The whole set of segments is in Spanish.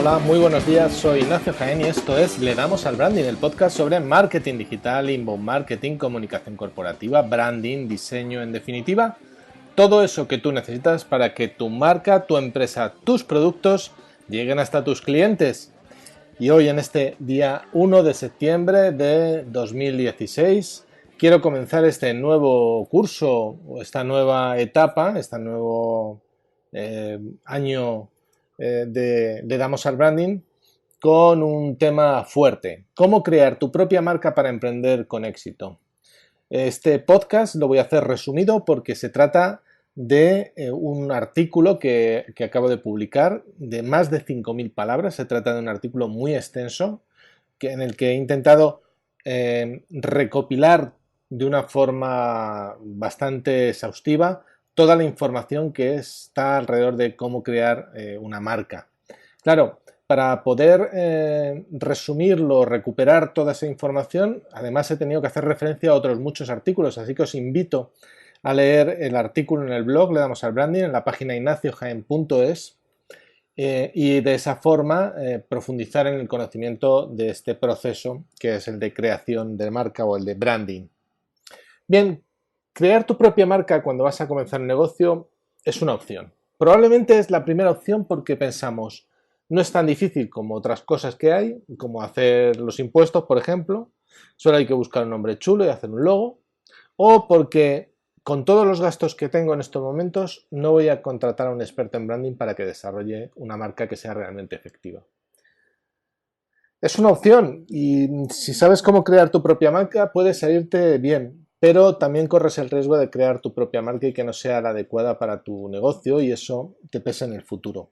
Hola, muy buenos días, soy Ignacio Jaén y esto es Le Damos al Branding, el podcast sobre marketing digital, inbound marketing, comunicación corporativa, branding, diseño, en definitiva, todo eso que tú necesitas para que tu marca, tu empresa, tus productos lleguen hasta tus clientes. Y hoy en este día 1 de septiembre de 2016 quiero comenzar este nuevo curso, esta nueva etapa, este nuevo año Le Damos al Branding con un tema fuerte: cómo crear tu propia marca para emprender con éxito. Este podcast lo voy a hacer resumido porque se trata de un artículo que acabo de publicar de más de 5.000 palabras. Se trata de un artículo muy extenso en el que he intentado recopilar de una forma bastante exhaustiva toda la información que está alrededor de cómo crear una marca. Claro, para poder resumirlo, recuperar toda esa información, además he tenido que hacer referencia a otros muchos artículos, así que os invito a leer el artículo en el blog Le Damos al Branding, en la página ignaciojaen.es, y de esa forma profundizar en el conocimiento de este proceso que es el de creación de marca o el de branding. Bien, crear tu propia marca cuando vas a comenzar un negocio es una opción. Probablemente es la primera opción porque pensamos, no es tan difícil como otras cosas que hay, como hacer los impuestos, por ejemplo. Solo hay que buscar un nombre chulo y hacer un logo. O porque con todos los gastos que tengo en estos momentos no voy a contratar a un experto en branding para que desarrolle una marca que sea realmente efectiva. Es una opción y si sabes cómo crear tu propia marca puede salirte bien, pero también corres el riesgo de crear tu propia marca y que no sea la adecuada para tu negocio y eso te pesa en el futuro.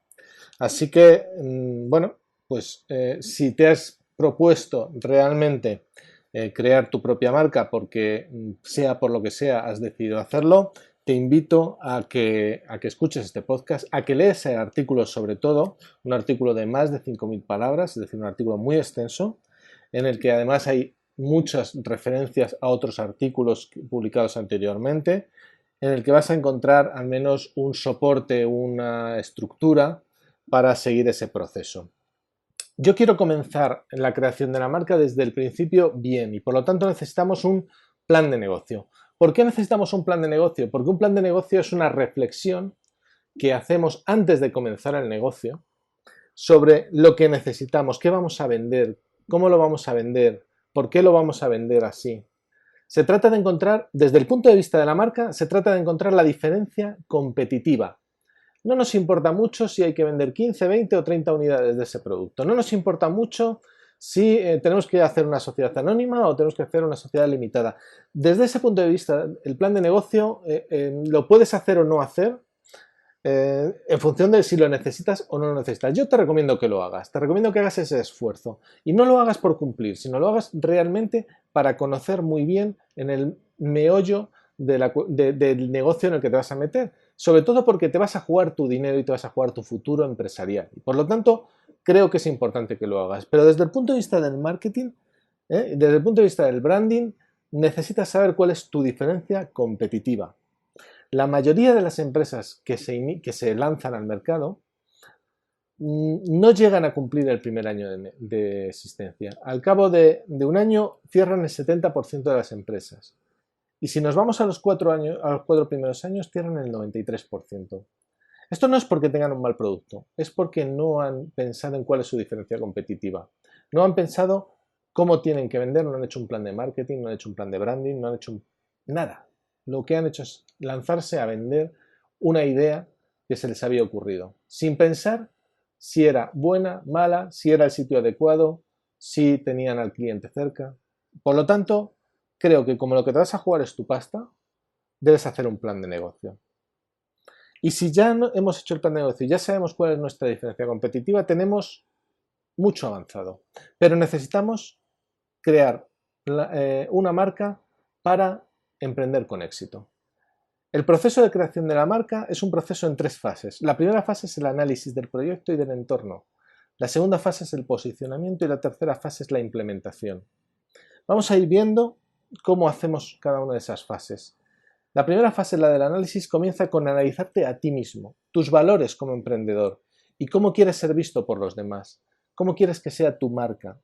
Así que, bueno, pues si te has propuesto realmente crear tu propia marca porque sea por lo que sea has decidido hacerlo, te invito a que escuches este podcast, a que leas el artículo, sobre todo, un artículo de más de 5.000 palabras, es decir, un artículo muy extenso, en el que además hay muchas referencias a otros artículos publicados anteriormente, en el que vas a encontrar al menos un soporte, una estructura para seguir ese proceso. Yo quiero comenzar la creación de la marca desde el principio bien y por lo tanto necesitamos un plan de negocio. ¿Por qué necesitamos un plan de negocio? Porque un plan de negocio es una reflexión que hacemos antes de comenzar el negocio sobre lo que necesitamos, qué vamos a vender, cómo lo vamos a vender, por qué lo vamos a vender así. Se trata de encontrar, desde el punto de vista de la marca, se trata de encontrar la diferencia competitiva. No nos importa mucho si hay que vender 15, 20 o 30 unidades de ese producto. No nos importa mucho si tenemos que hacer una sociedad anónima o tenemos que hacer una sociedad limitada. Desde ese punto de vista, el plan de negocio lo puedes hacer o no hacer en función de si lo necesitas o no lo necesitas. Yo te recomiendo que lo hagas, te recomiendo que hagas ese esfuerzo y no lo hagas por cumplir, sino lo hagas realmente para conocer muy bien en el meollo del negocio en el que te vas a meter, sobre todo porque te vas a jugar tu dinero y te vas a jugar tu futuro empresarial. Y por lo tanto, creo que es importante que lo hagas. Pero desde el punto de vista del marketing, desde el punto de vista del branding, necesitas saber cuál es tu diferencia competitiva. La mayoría de las empresas que se lanzan al mercado no llegan a cumplir el primer año de existencia. Al cabo de un año cierran el 70% de las empresas. Y si nos vamos a los 4 primeros años, cierran el 93%. Esto no es porque tengan un mal producto, es porque no han pensado en cuál es su diferencia competitiva. No han pensado cómo tienen que vender, no han hecho un plan de marketing, no han hecho un plan de branding, no han hecho nada. Lo que han hecho es lanzarse a vender una idea que se les había ocurrido, sin pensar si era buena, mala, si era el sitio adecuado, si tenían al cliente cerca. Por lo tanto, creo que como lo que te vas a jugar es tu pasta, debes hacer un plan de negocio. Y si ya hemos hecho el plan de negocio y ya sabemos cuál es nuestra diferencia competitiva, tenemos mucho avanzado. Pero necesitamos crear una marca para emprender con éxito. El proceso de creación de la marca es un proceso en 3 fases. La primera fase es el análisis del proyecto y del entorno. La segunda fase es el posicionamiento y la tercera fase es la implementación. Vamos a ir viendo cómo hacemos cada una de esas fases. La primera fase, la del análisis, comienza con analizarte a ti mismo, tus valores como emprendedor ¿Y cómo quieres ser visto por los demás? ¿Cómo quieres que sea tu marca?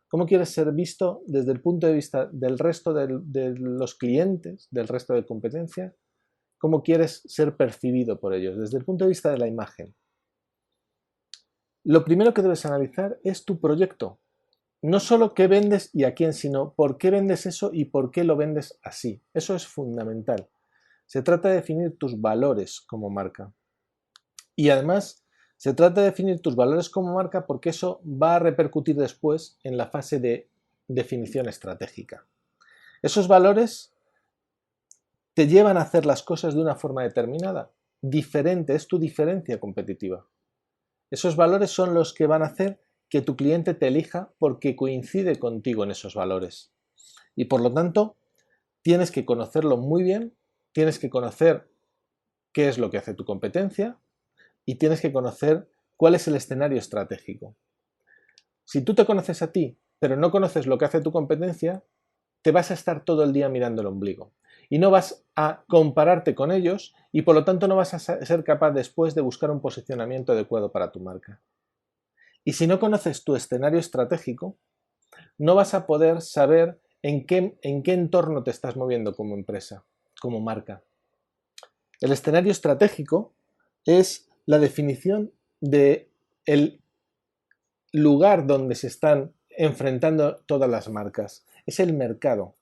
¿Cómo quieres ser visto desde el punto de vista del resto de los clientes, del resto de competencia? ¿Cómo quieres ser percibido por ellos desde el punto de vista de la imagen? Lo primero que debes analizar es tu proyecto. No solo qué vendes y a quién, sino por qué vendes eso y por qué lo vendes así. Eso es fundamental. Se trata de definir tus valores como marca. Y además, se trata de definir tus valores como marca porque eso va a repercutir después en la fase de definición estratégica. Esos valores te llevan a hacer las cosas de una forma determinada, diferente, es tu diferencia competitiva. Esos valores son los que van a hacer que tu cliente te elija porque coincide contigo en esos valores. Y por lo tanto, tienes que conocerlo muy bien, tienes que conocer qué es lo que hace tu competencia y tienes que conocer cuál es el escenario estratégico. Si tú te conoces a ti, pero no conoces lo que hace tu competencia, te vas a estar todo el día mirando el ombligo y no vas a compararte con ellos y por lo tanto no vas a ser capaz después de buscar un posicionamiento adecuado para tu marca. Y si no conoces tu escenario estratégico, no vas a poder saber en qué entorno te estás moviendo como empresa, como marca. El escenario estratégico es la definición del lugar donde se están enfrentando todas las marcas. Es el mercado.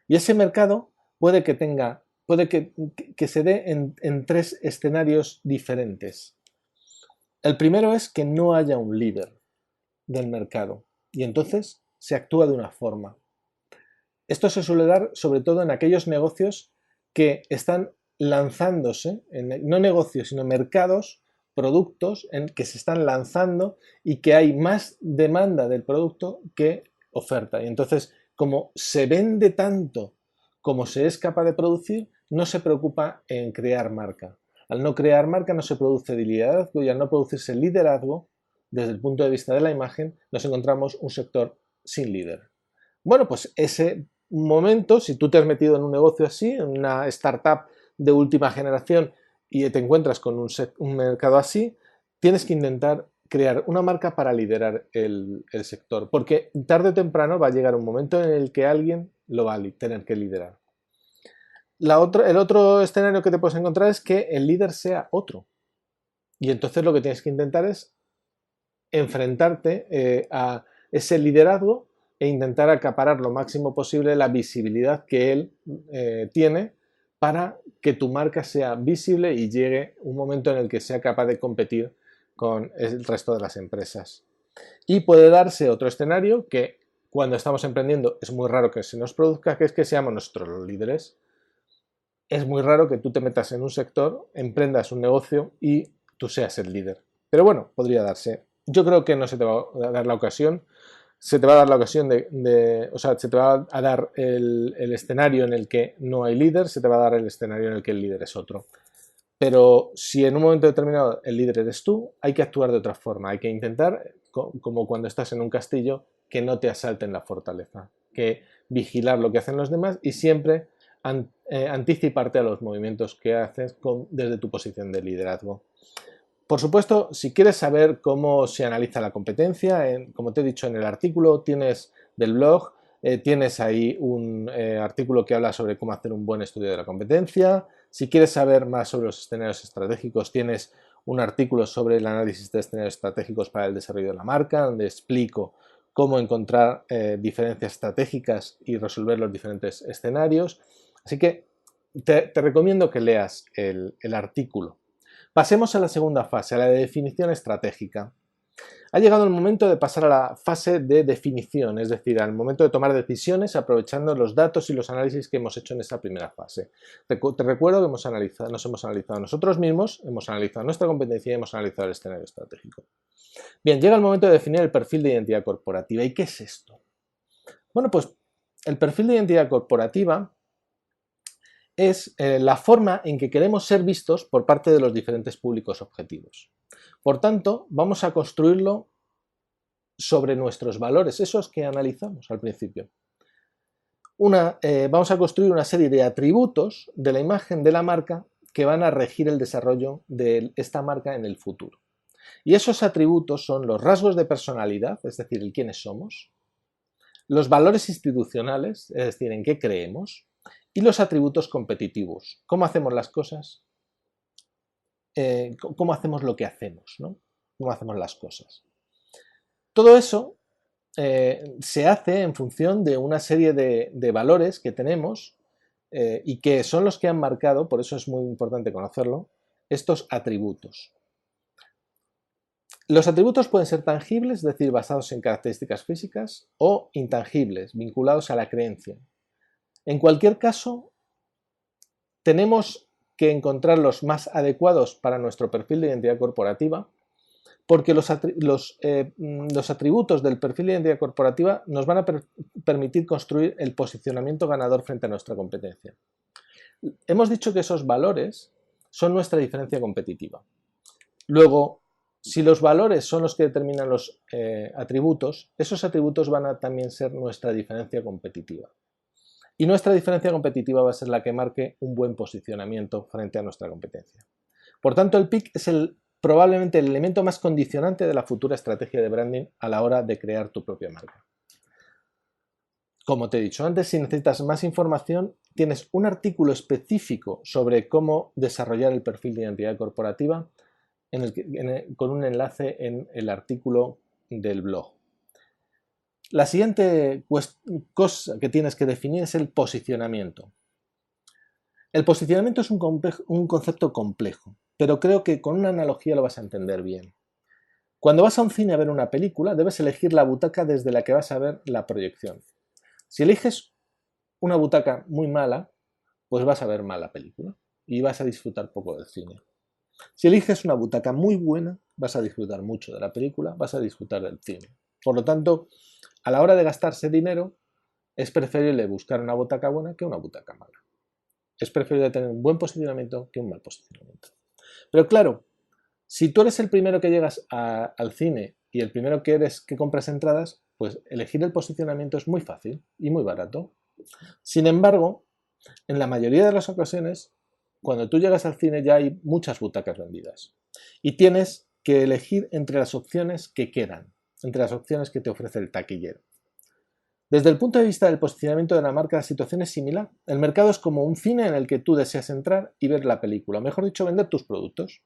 Y ese mercado puede que se dé en tres escenarios diferentes. El primero es que no haya un líder del mercado y entonces se actúa de una forma. Esto se suele dar sobre todo en aquellos negocios que están lanzándose, no negocios, sino mercados, productos que se están lanzando y que hay más demanda del producto que oferta. Y entonces, como se vende tanto como se es capaz de producir, no se preocupa en crear marca. Al no crear marca no se produce liderazgo y al no producirse liderazgo, desde el punto de vista de la imagen, nos encontramos un sector sin líder. Bueno, pues ese momento, si tú te has metido en un negocio así, en una startup de última generación y te encuentras con un mercado así, tienes que intentar crear una marca para liderar el sector, porque tarde o temprano va a llegar un momento en el que alguien lo va a tener que liderar. El otro escenario que te puedes encontrar es que el líder sea otro. Y entonces lo que tienes que intentar es enfrentarte a ese liderazgo e intentar acaparar lo máximo posible la visibilidad que él tiene para que tu marca sea visible y llegue un momento en el que sea capaz de competir con el resto de las empresas. Y puede darse otro escenario que cuando estamos emprendiendo es muy raro que se nos produzca, que es que seamos nosotros los líderes. Es muy raro que tú te metas en un sector, emprendas un negocio y tú seas el líder. Pero bueno, podría darse. Yo creo que no se te va a dar la ocasión. Se te va a dar la ocasión o sea, se te va a dar el escenario en el que no hay líder, se te va a dar el escenario en el que el líder es otro. Pero si en un momento determinado el líder eres tú, hay que actuar de otra forma. Hay que intentar, como cuando estás en un castillo, que no te asalten la fortaleza, que vigilar lo que hacen los demás y siempre anticiparte a los movimientos que haces desde tu posición de liderazgo. Por supuesto, si quieres saber cómo se analiza la competencia, como te he dicho en el artículo, tienes del blog, tienes ahí un artículo que habla sobre cómo hacer un buen estudio de la competencia. Si quieres saber más sobre los escenarios estratégicos, tienes un artículo sobre el análisis de escenarios estratégicos para el desarrollo de la marca, donde explico cómo encontrar diferencias estratégicas y resolver los diferentes escenarios. Así que te recomiendo que leas el artículo. Pasemos a la segunda fase, a la de definición estratégica. Ha llegado el momento de pasar a la fase de definición, es decir, al momento de tomar decisiones aprovechando los datos y los análisis que hemos hecho en esta primera fase. Te recuerdo que nos hemos analizado nosotros mismos, hemos analizado nuestra competencia y hemos analizado el escenario estratégico. Bien, llega el momento de definir el perfil de identidad corporativa. ¿Y qué es esto? Bueno, pues el perfil de identidad corporativa es la forma en que queremos ser vistos por parte de los diferentes públicos objetivos. Por tanto, vamos a construirlo sobre nuestros valores, esos que analizamos al principio. Vamos a construir una serie de atributos de la imagen de la marca que van a regir el desarrollo de esta marca en el futuro. Y esos atributos son los rasgos de personalidad, es decir, el quiénes somos, los valores institucionales, es decir, en qué creemos, y los atributos competitivos, cómo hacemos las cosas, cómo hacemos lo que hacemos, ¿no? Cómo hacemos las cosas. Todo eso se hace en función de una serie de valores que tenemos y que son los que han marcado, por eso es muy importante conocerlo, estos atributos. Los atributos pueden ser tangibles, es decir, basados en características físicas, o intangibles, vinculados a la creencia. En cualquier caso, tenemos que encontrar los más adecuados para nuestro perfil de identidad corporativa, porque los atributos del perfil de identidad corporativa nos van a permitir construir el posicionamiento ganador frente a nuestra competencia. Hemos dicho que esos valores son nuestra diferencia competitiva. Luego, si los valores son los que determinan los atributos, esos atributos van a también ser nuestra diferencia competitiva. Y nuestra diferencia competitiva va a ser la que marque un buen posicionamiento frente a nuestra competencia. Por tanto, el PIC es probablemente el elemento más condicionante de la futura estrategia de branding a la hora de crear tu propia marca. Como te he dicho antes, si necesitas más información, tienes un artículo específico sobre cómo desarrollar el perfil de identidad corporativa con un enlace en el artículo del blog. La siguiente cosa que tienes que definir es el posicionamiento. El posicionamiento es un concepto complejo, pero creo que con una analogía lo vas a entender bien. Cuando vas a un cine a ver una película, debes elegir la butaca desde la que vas a ver la proyección. Si eliges una butaca muy mala, pues vas a ver mal la película y vas a disfrutar poco del cine. Si eliges una butaca muy buena, vas a disfrutar mucho de la película, vas a disfrutar del cine. Por lo tanto, a la hora de gastarse dinero, es preferible buscar una butaca buena que una butaca mala. Es preferible tener un buen posicionamiento que un mal posicionamiento. Pero claro, si tú eres el primero que llegas al cine y el primero que compras entradas, pues elegir el posicionamiento es muy fácil y muy barato. Sin embargo, en la mayoría de las ocasiones, cuando tú llegas al cine ya hay muchas butacas vendidas y tienes que elegir entre las opciones que quedan, entre las opciones que te ofrece el taquillero. Desde el punto de vista del posicionamiento de la marca, la situación es similar. El mercado es como un cine en el que tú deseas entrar y ver la película, o mejor dicho, vender tus productos.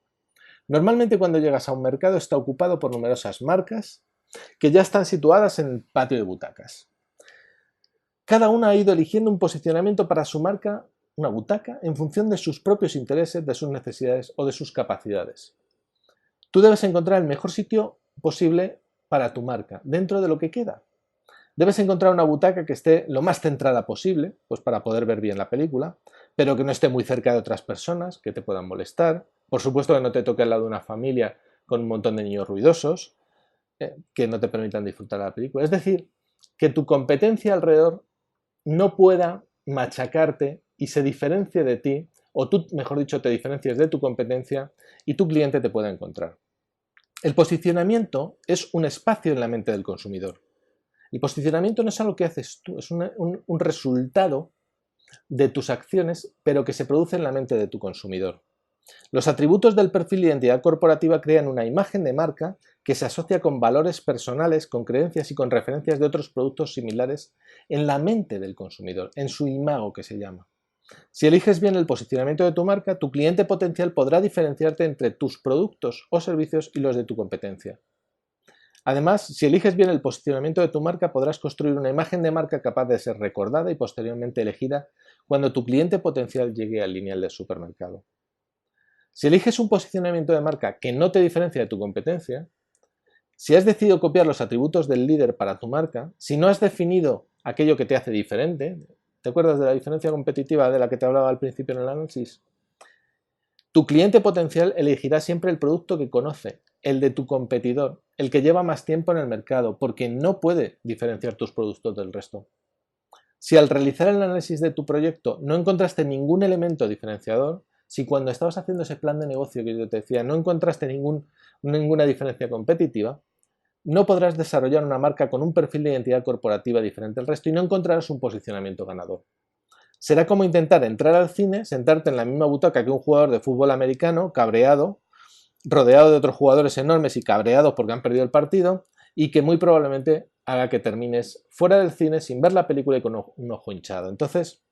Normalmente cuando llegas a un mercado está ocupado por numerosas marcas que ya están situadas en el patio de butacas. Cada una ha ido eligiendo un posicionamiento para su marca, una butaca, en función de sus propios intereses, de sus necesidades o de sus capacidades. Tú debes encontrar el mejor sitio posible para tu marca, dentro de lo que queda. Debes encontrar una butaca que esté lo más centrada posible, pues para poder ver bien la película, pero que no esté muy cerca de otras personas que te puedan molestar. Por supuesto que no te toque al lado de una familia con un montón de niños ruidosos que no te permitan disfrutar de la película. Es decir, que tu competencia alrededor no pueda machacarte y se diferencie de ti, o tú, mejor dicho, te diferencies de tu competencia y tu cliente te pueda encontrar. El posicionamiento es un espacio en la mente del consumidor. El posicionamiento no es algo que haces tú, es un resultado de tus acciones, pero que se produce en la mente de tu consumidor. Los atributos del perfil de identidad corporativa crean una imagen de marca que se asocia con valores personales, con creencias y con referencias de otros productos similares en la mente del consumidor, en su imago que se llama. Si eliges bien el posicionamiento de tu marca, tu cliente potencial podrá diferenciarte entre tus productos o servicios y los de tu competencia. Además, si eliges bien el posicionamiento de tu marca, podrás construir una imagen de marca capaz de ser recordada y posteriormente elegida cuando tu cliente potencial llegue al lineal del supermercado. Si eliges un posicionamiento de marca que no te diferencia de tu competencia, si has decidido copiar los atributos del líder para tu marca, si no has definido aquello que te hace diferente, ¿te acuerdas de la diferencia competitiva de la que te hablaba al principio en el análisis? Tu cliente potencial elegirá siempre el producto que conoce, el de tu competidor, el que lleva más tiempo en el mercado, porque no puede diferenciar tus productos del resto. Si al realizar el análisis de tu proyecto no encontraste ningún elemento diferenciador, si cuando estabas haciendo ese plan de negocio que yo te decía no encontraste ninguna diferencia competitiva, no podrás desarrollar una marca con un perfil de identidad corporativa diferente al resto y no encontrarás un posicionamiento ganador. Será como intentar entrar al cine, sentarte en la misma butaca que un jugador de fútbol americano, cabreado, rodeado de otros jugadores enormes y cabreados porque han perdido el partido, y que muy probablemente haga que termines fuera del cine sin ver la película y con un ojo hinchado. Entonces,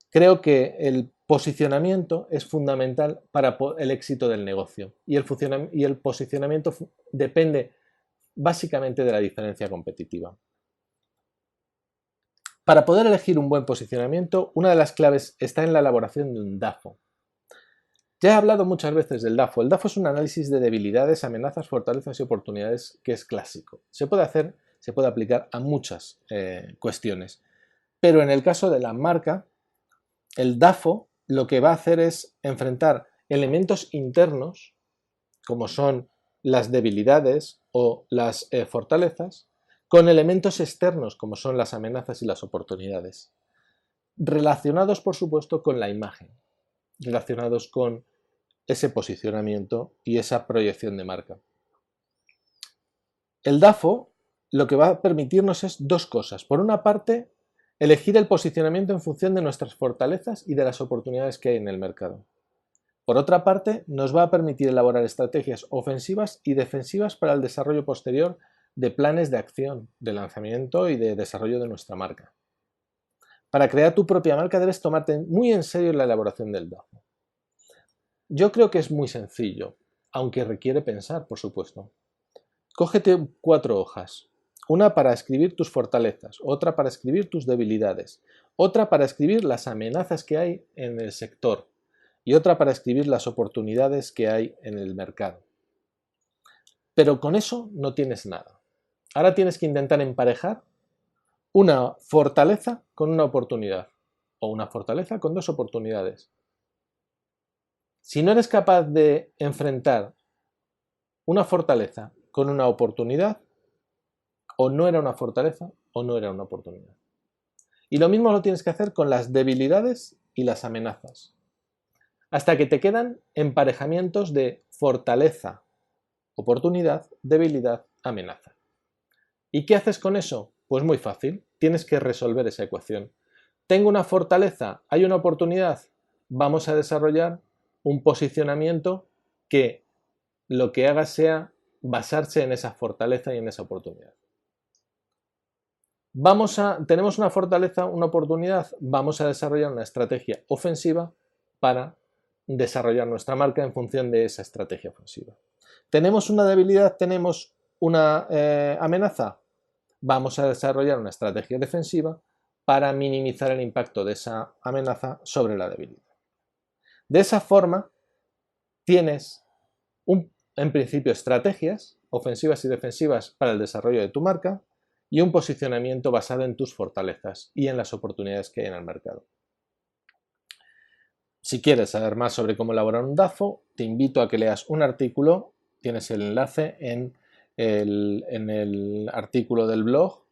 creo que el posicionamiento es fundamental para el éxito del negocio, y el posicionamiento depende básicamente de la diferencia competitiva. Para poder elegir un buen posicionamiento, una de las claves está en la elaboración de un DAFO. Ya he hablado muchas veces del DAFO. El DAFO es un análisis de debilidades, amenazas, fortalezas y oportunidades que es clásico. Se puede aplicar a muchas cuestiones. Pero en el caso de la marca, el DAFO lo que va a hacer es enfrentar elementos internos, como son las debilidades o las fortalezas, con elementos externos, como son las amenazas y las oportunidades, relacionados, por supuesto, con la imagen, relacionados con ese posicionamiento y esa proyección de marca. El DAFO lo que va a permitirnos es dos cosas. Por una parte, elegir el posicionamiento en función de nuestras fortalezas y de las oportunidades que hay en el mercado. Por otra parte, nos va a permitir elaborar estrategias ofensivas y defensivas para el desarrollo posterior de planes de acción, de lanzamiento y de desarrollo de nuestra marca. Para crear tu propia marca debes tomarte muy en serio la elaboración del DAFO. Yo creo que es muy sencillo, aunque requiere pensar, por supuesto. Cógete 4 hojas, una para escribir tus fortalezas, otra para escribir tus debilidades, otra para escribir las amenazas que hay en el sector y otra para escribir las oportunidades que hay en el mercado. Pero con eso no tienes nada. Ahora tienes que intentar emparejar una fortaleza con una oportunidad o una fortaleza con dos oportunidades. Si no eres capaz de enfrentar una fortaleza con una oportunidad, o no era una fortaleza o no era una oportunidad. Y lo mismo lo tienes que hacer con las debilidades y las amenazas, hasta que te quedan emparejamientos de fortaleza, oportunidad, debilidad, amenaza. ¿Y qué haces con eso? Pues muy fácil, tienes que resolver esa ecuación. Tengo una fortaleza, hay una oportunidad, vamos a desarrollar un posicionamiento que lo que haga sea basarse en esa fortaleza y en esa oportunidad. Tenemos una fortaleza, una oportunidad, vamos a desarrollar una estrategia ofensiva para desarrollar nuestra marca en función de esa estrategia ofensiva. Tenemos una debilidad, tenemos una amenaza, vamos a desarrollar una estrategia defensiva para minimizar el impacto de esa amenaza sobre la debilidad. De esa forma, tienes en principio estrategias ofensivas y defensivas para el desarrollo de tu marca y un posicionamiento basado en tus fortalezas y en las oportunidades que hay en el mercado. Si quieres saber más sobre cómo elaborar un DAFO, te invito a que leas un artículo, tienes el enlace en el artículo del blog,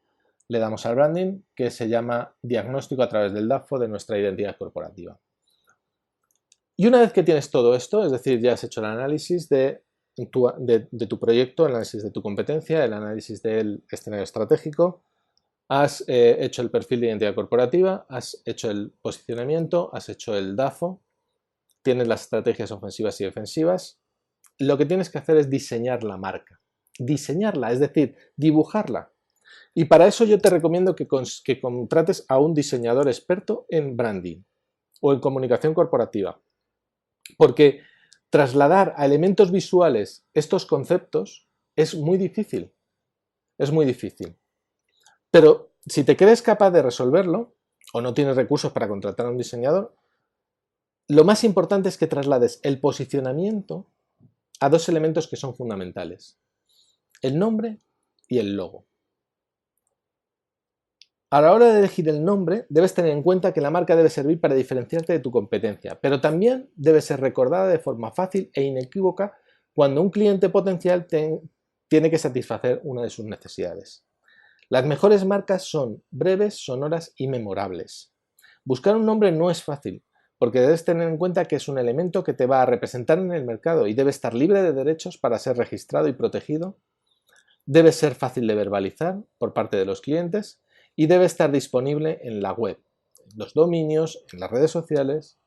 le damos al branding, que se llama Diagnóstico a través del DAFO de nuestra identidad corporativa. Y una vez que tienes todo esto, es decir, ya has hecho el análisis de tu proyecto, el análisis de tu competencia, el análisis del escenario estratégico, has hecho el perfil de identidad corporativa, has hecho el posicionamiento, has hecho el DAFO, tienes las estrategias ofensivas y defensivas. Lo que tienes que hacer es diseñar la marca. Diseñarla, es decir, dibujarla. Y para eso yo te recomiendo que contrates a un diseñador experto en branding o en comunicación corporativa. Porque trasladar a elementos visuales estos conceptos es muy difícil. Es muy difícil. Pero si te crees capaz de resolverlo, o no tienes recursos para contratar a un diseñador, lo más importante es que traslades el posicionamiento a dos elementos que son fundamentales: el nombre y el logo. A la hora de elegir el nombre, debes tener en cuenta que la marca debe servir para diferenciarte de tu competencia, pero también debe ser recordada de forma fácil e inequívoca cuando un cliente potencial tiene que satisfacer una de sus necesidades. Las mejores marcas son breves, sonoras y memorables. Buscar un nombre no es fácil, porque debes tener en cuenta que es un elemento que te va a representar en el mercado y debe estar libre de derechos para ser registrado y protegido. Debe ser fácil de verbalizar por parte de los clientes y debe estar disponible en la web, en los dominios, en las redes sociales.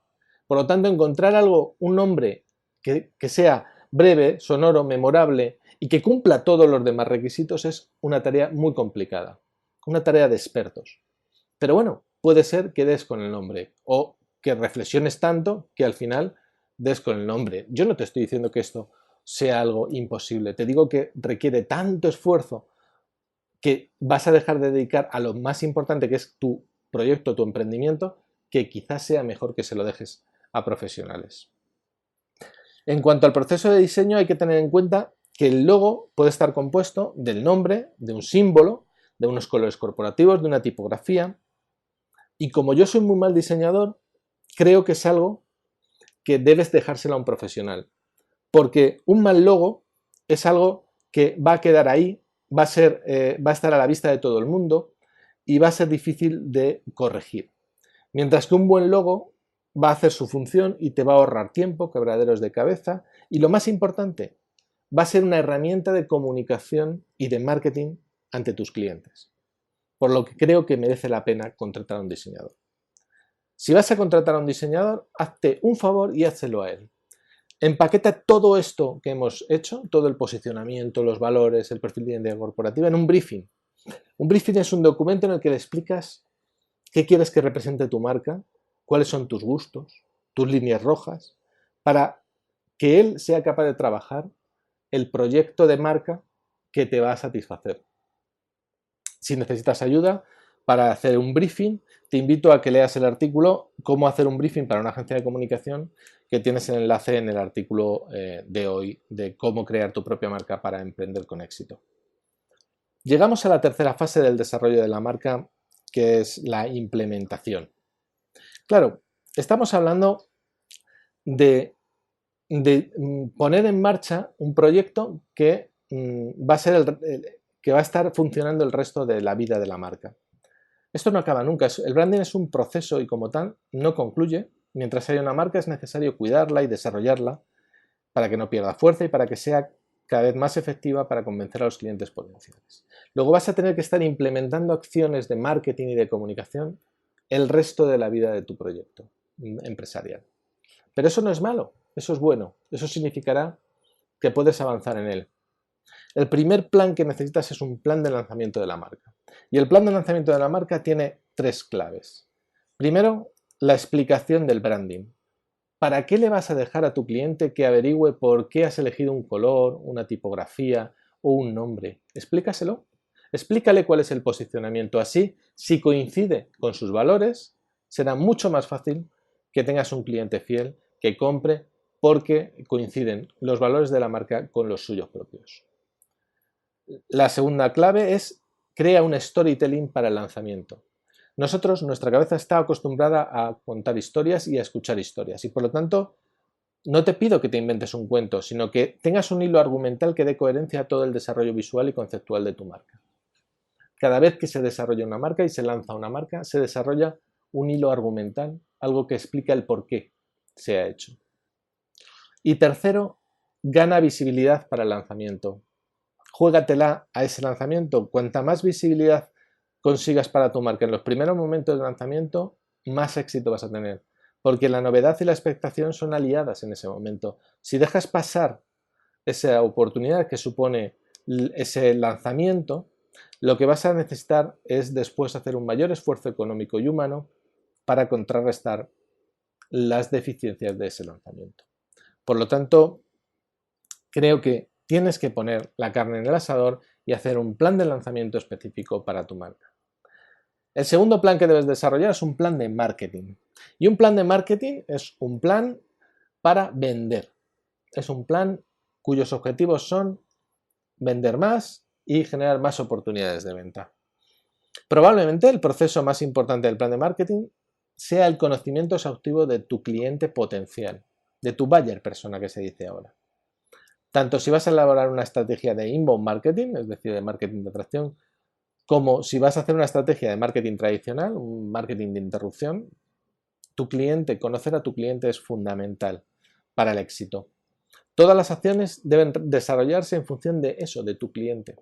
Por lo tanto, encontrar un nombre que sea breve, sonoro, memorable y que cumpla todos los demás requisitos es una tarea muy complicada, una tarea de expertos. Pero bueno, puede ser que des con el nombre o que reflexiones tanto que al final des con el nombre. Yo no te estoy diciendo que esto sea algo imposible, te digo que requiere tanto esfuerzo que vas a dejar de dedicar a lo más importante, que es tu proyecto, tu emprendimiento, que quizás sea mejor que se lo dejes a profesionales. En cuanto al proceso de diseño, hay que tener en cuenta que el logo puede estar compuesto del nombre, de un símbolo, de unos colores corporativos, de una tipografía. Y como yo soy muy mal diseñador, creo que es algo que debes dejárselo a un profesional. Porque un mal logo es algo que va a quedar ahí, va a estar a la vista de todo el mundo y va a ser difícil de corregir. Mientras que un buen logo va a hacer su función y te va a ahorrar tiempo, quebraderos de cabeza y lo más importante, va a ser una herramienta de comunicación y de marketing ante tus clientes. Por lo que creo que merece la pena contratar a un diseñador. Si vas a contratar a un diseñador, hazte un favor y házelo a él. Empaqueta todo esto que hemos hecho, todo el posicionamiento, los valores, el perfil de identidad corporativa en un briefing. Un briefing es un documento en el que le explicas qué quieres que represente tu marca, cuáles son tus gustos, tus líneas rojas, para que él sea capaz de trabajar el proyecto de marca que te va a satisfacer. Si necesitas ayuda para hacer un briefing, te invito a que leas el artículo Cómo hacer un briefing para una agencia de comunicación, que tienes el enlace en el artículo de hoy de cómo crear tu propia marca para emprender con éxito. Llegamos a la tercera fase del desarrollo de la marca, que es la implementación. Claro, estamos hablando de poner en marcha un proyecto que va a ser que va a estar funcionando el resto de la vida de la marca. Esto no acaba nunca, el branding es un proceso y como tal no concluye. Mientras haya una marca es necesario cuidarla y desarrollarla para que no pierda fuerza y para que sea cada vez más efectiva para convencer a los clientes potenciales. Luego vas a tener que estar implementando acciones de marketing y de comunicación el resto de la vida de tu proyecto empresarial. Pero eso no es malo, eso es bueno, eso significará que puedes avanzar en él. El primer plan que necesitas es un plan de lanzamiento de la marca. Y el plan de lanzamiento de la marca tiene 3 claves. Primero, la explicación del branding. ¿Para qué le vas a dejar a tu cliente que averigüe por qué has elegido un color, una tipografía o un nombre? Explícaselo. Explícale cuál es el posicionamiento. Así, si coincide con sus valores, será mucho más fácil que tengas un cliente fiel que compre porque coinciden los valores de la marca con los suyos propios. La segunda clave es crea un storytelling para el lanzamiento. Nuestra cabeza está acostumbrada a contar historias y a escuchar historias y por lo tanto no te pido que te inventes un cuento, sino que tengas un hilo argumental que dé coherencia a todo el desarrollo visual y conceptual de tu marca. Cada vez que se desarrolla una marca y se lanza una marca, se desarrolla un hilo argumental, algo que explica el por qué se ha hecho. Y tercero, gana visibilidad para el lanzamiento. Juégatela a ese lanzamiento. Cuanta más visibilidad consigas para tu marca en los primeros momentos del lanzamiento, más éxito vas a tener. Porque la novedad y la expectación son aliadas en ese momento. Si dejas pasar esa oportunidad que supone ese lanzamiento, lo que vas a necesitar es después hacer un mayor esfuerzo económico y humano para contrarrestar las deficiencias de ese lanzamiento. Por lo tanto, creo que tienes que poner la carne en el asador y hacer un plan de lanzamiento específico para tu marca. El segundo plan que debes desarrollar es un plan de marketing. Y un plan de marketing es un plan para vender. Es un plan cuyos objetivos son vender más y generar más oportunidades de venta. Probablemente el proceso más importante del plan de marketing sea el conocimiento exhaustivo de tu cliente potencial, de tu buyer persona que se dice ahora. Tanto si vas a elaborar una estrategia de inbound marketing, es decir, de marketing de atracción, como si vas a hacer una estrategia de marketing tradicional, un marketing de interrupción, conocer a tu cliente es fundamental para el éxito. Todas las acciones deben desarrollarse en función de eso, de tu cliente.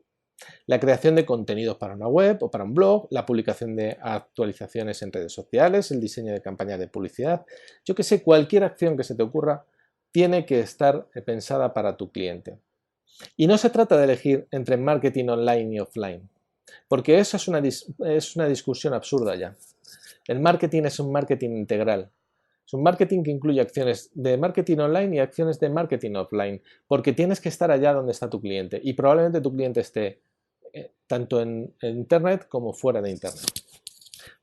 La creación de contenidos para una web o para un blog, la publicación de actualizaciones en redes sociales, el diseño de campañas de publicidad, yo que sé, cualquier acción que se te ocurra tiene que estar pensada para tu cliente. Y no se trata de elegir entre marketing online y offline, porque eso es una discusión absurda ya. El marketing es un marketing integral. Es un marketing que incluye acciones de marketing online y acciones de marketing offline, porque tienes que estar allá donde está tu cliente y probablemente tu cliente esté tanto en Internet como fuera de Internet.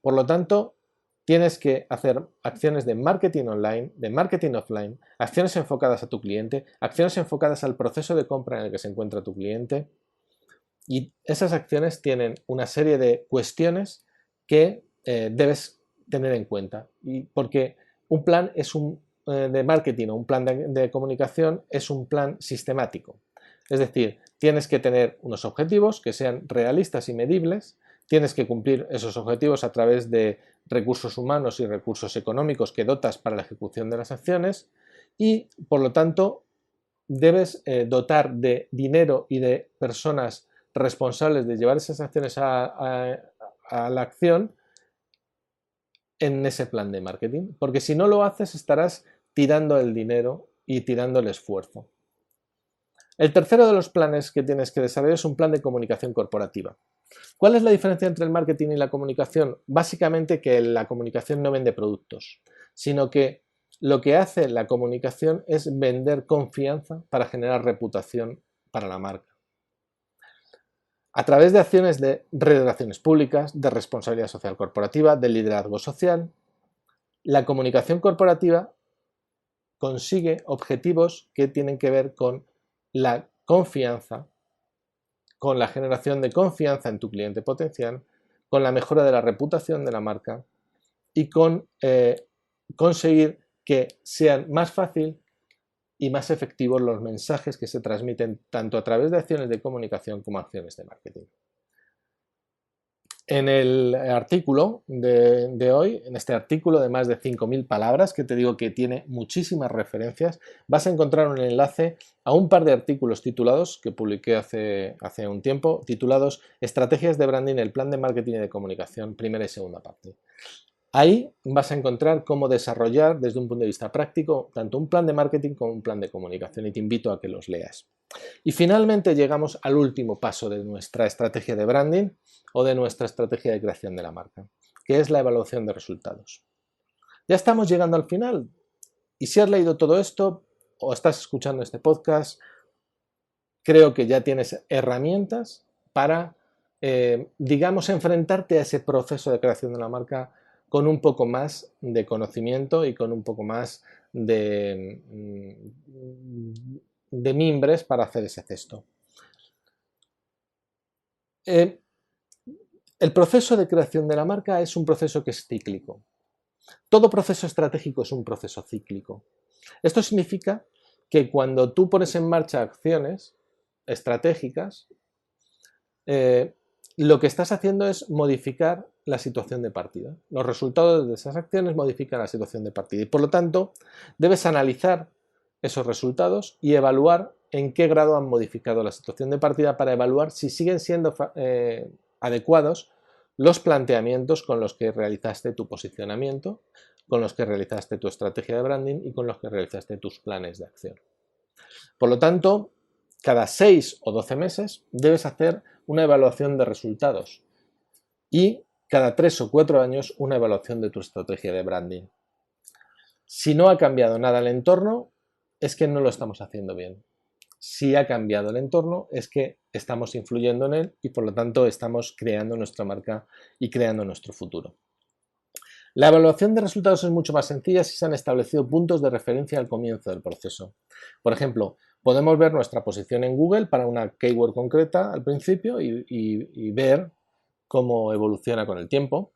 Por lo tanto, tienes que hacer acciones de marketing online, de marketing offline, acciones enfocadas a tu cliente, acciones enfocadas al proceso de compra en el que se encuentra tu cliente, y esas acciones tienen una serie de cuestiones que debes tener en cuenta. Y porque un plan de marketing o un plan de comunicación es un plan sistemático. Es decir, tienes que tener unos objetivos que sean realistas y medibles, tienes que cumplir esos objetivos a través de recursos humanos y recursos económicos que dotas para la ejecución de las acciones y, por lo tanto, debes dotar de dinero y de personas responsables de llevar esas acciones a la acción en ese plan de marketing, porque si no lo haces estarás tirando el dinero y tirando el esfuerzo. El tercero de los planes que tienes que desarrollar es un plan de comunicación corporativa. ¿Cuál es la diferencia entre el marketing y la comunicación? Básicamente que la comunicación no vende productos, sino que lo que hace la comunicación es vender confianza para generar reputación para la marca. A través de acciones de relaciones públicas, de responsabilidad social corporativa, de liderazgo social, la comunicación corporativa consigue objetivos que tienen que ver con la confianza, con la generación de confianza en tu cliente potencial, con la mejora de la reputación de la marca y con conseguir que sean más fácil y más efectivos los mensajes que se transmiten tanto a través de acciones de comunicación como acciones de marketing. En el artículo de hoy, en este artículo de más de 5.000 palabras, que te digo que tiene muchísimas referencias, vas a encontrar un enlace a un par de artículos titulados que publiqué hace un tiempo, titulados Estrategias de branding, el plan de marketing y de comunicación, primera y segunda parte. Ahí vas a encontrar cómo desarrollar desde un punto de vista práctico tanto un plan de marketing como un plan de comunicación y te invito a que los leas. Y finalmente llegamos al último paso de nuestra estrategia de branding o de nuestra estrategia de creación de la marca, que es la evaluación de resultados. Ya estamos llegando al final y si has leído todo esto o estás escuchando este podcast, creo que ya tienes herramientas para, digamos, enfrentarte a ese proceso de creación de la marca con un poco más de conocimiento y con un poco más de mimbres para hacer ese cesto. El proceso de creación de la marca es un proceso que es cíclico. Todo proceso estratégico es un proceso cíclico. Esto significa que cuando tú pones en marcha acciones estratégicas, lo que estás haciendo es modificar la situación de partida. Los resultados de esas acciones modifican la situación de partida y por lo tanto debes analizar esos resultados y evaluar en qué grado han modificado la situación de partida para evaluar si siguen siendo adecuados los planteamientos con los que realizaste tu posicionamiento, con los que realizaste tu estrategia de branding y con los que realizaste tus planes de acción. Por lo tanto, cada 6 o 12 meses debes hacer una evaluación de resultados y cada 3 o 4 años una evaluación de tu estrategia de branding. Si no ha cambiado nada el entorno, es que no lo estamos haciendo bien. Si ha cambiado el entorno, es que estamos influyendo en él y por lo tanto estamos creando nuestra marca y creando nuestro futuro. La evaluación de resultados es mucho más sencilla si se han establecido puntos de referencia al comienzo del proceso. Por ejemplo, podemos ver nuestra posición en Google para una keyword concreta al principio y ver cómo evoluciona con el tiempo.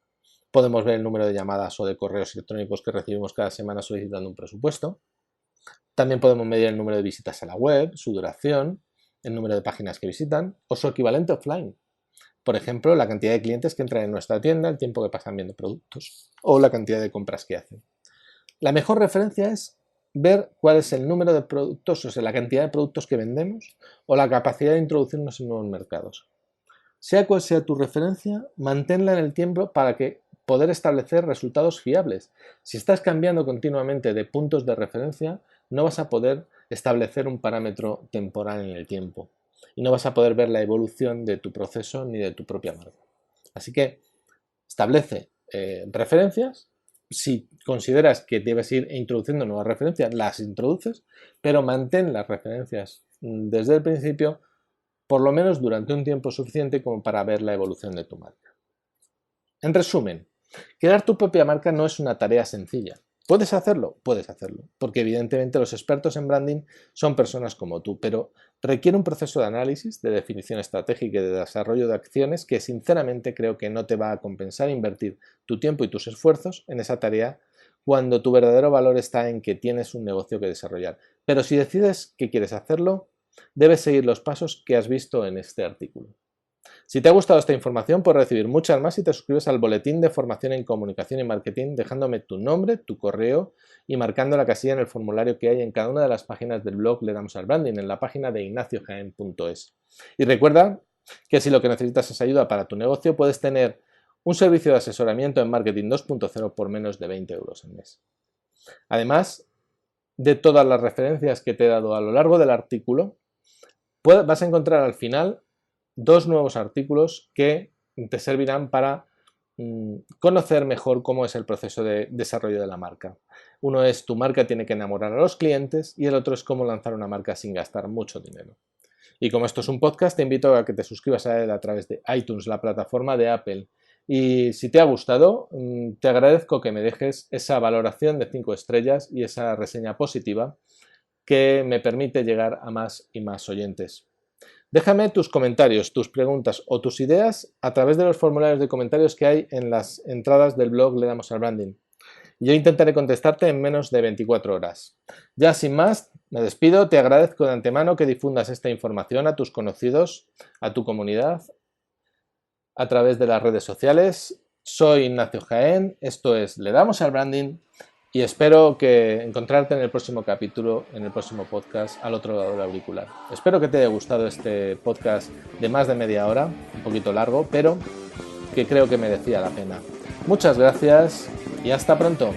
Podemos ver el número de llamadas o de correos electrónicos que recibimos cada semana solicitando un presupuesto. También podemos medir el número de visitas a la web, su duración, el número de páginas que visitan o su equivalente offline. Por ejemplo, la cantidad de clientes que entran en nuestra tienda, el tiempo que pasan viendo productos o la cantidad de compras que hacen. La mejor referencia es ver cuál es el número de productos, o sea, la cantidad de productos que vendemos o la capacidad de introducirnos en nuevos mercados. Sea cual sea tu referencia, manténla en el tiempo para poder establecer resultados fiables. Si estás cambiando continuamente de puntos de referencia, no vas a poder establecer un parámetro temporal en el tiempo y no vas a poder ver la evolución de tu proceso ni de tu propia marca. Así que establece referencias. Si consideras que debes ir introduciendo nuevas referencias, las introduces, pero mantén las referencias desde el principio, por lo menos durante un tiempo suficiente como para ver la evolución de tu marca. En resumen, crear tu propia marca no es una tarea sencilla. ¿Puedes hacerlo? Puedes hacerlo, porque evidentemente los expertos en branding son personas como tú, pero requiere un proceso de análisis, de definición estratégica y de desarrollo de acciones que sinceramente creo que no te va a compensar invertir tu tiempo y tus esfuerzos en esa tarea cuando tu verdadero valor está en que tienes un negocio que desarrollar. Pero si decides que quieres hacerlo, debes seguir los pasos que has visto en este artículo. Si te ha gustado esta información, puedes recibir muchas más si te suscribes al boletín de formación en comunicación y marketing dejándome tu nombre, tu correo y marcando la casilla en el formulario que hay en cada una de las páginas del blog Le Damos al Branding, en la página de ignaciojaen.es. Y recuerda que si lo que necesitas es ayuda para tu negocio, puedes tener un servicio de asesoramiento en marketing 2.0 por menos de 20 euros al mes. Además de todas las referencias que te he dado a lo largo del artículo, vas a encontrar al final 2 nuevos artículos que te servirán para conocer mejor cómo es el proceso de desarrollo de la marca. Uno es tu marca tiene que enamorar a los clientes y el otro es cómo lanzar una marca sin gastar mucho dinero. Y como esto es un podcast, te invito a que te suscribas a él a través de iTunes, la plataforma de Apple. Y si te ha gustado, te agradezco que me dejes esa valoración de 5 estrellas y esa reseña positiva que me permite llegar a más y más oyentes. Déjame tus comentarios, tus preguntas o tus ideas a través de los formularios de comentarios que hay en las entradas del blog Le Damos al Branding. Yo intentaré contestarte en menos de 24 horas. Ya sin más, me despido, te agradezco de antemano que difundas esta información a tus conocidos, a tu comunidad, a través de las redes sociales. Soy Ignacio Jaén, esto es Le Damos al Branding y espero que encontrarte en el próximo capítulo, en el próximo podcast al otro lado del auricular. Espero que te haya gustado este podcast de más de media hora, un poquito largo, pero que creo que merecía la pena. Muchas gracias y hasta pronto.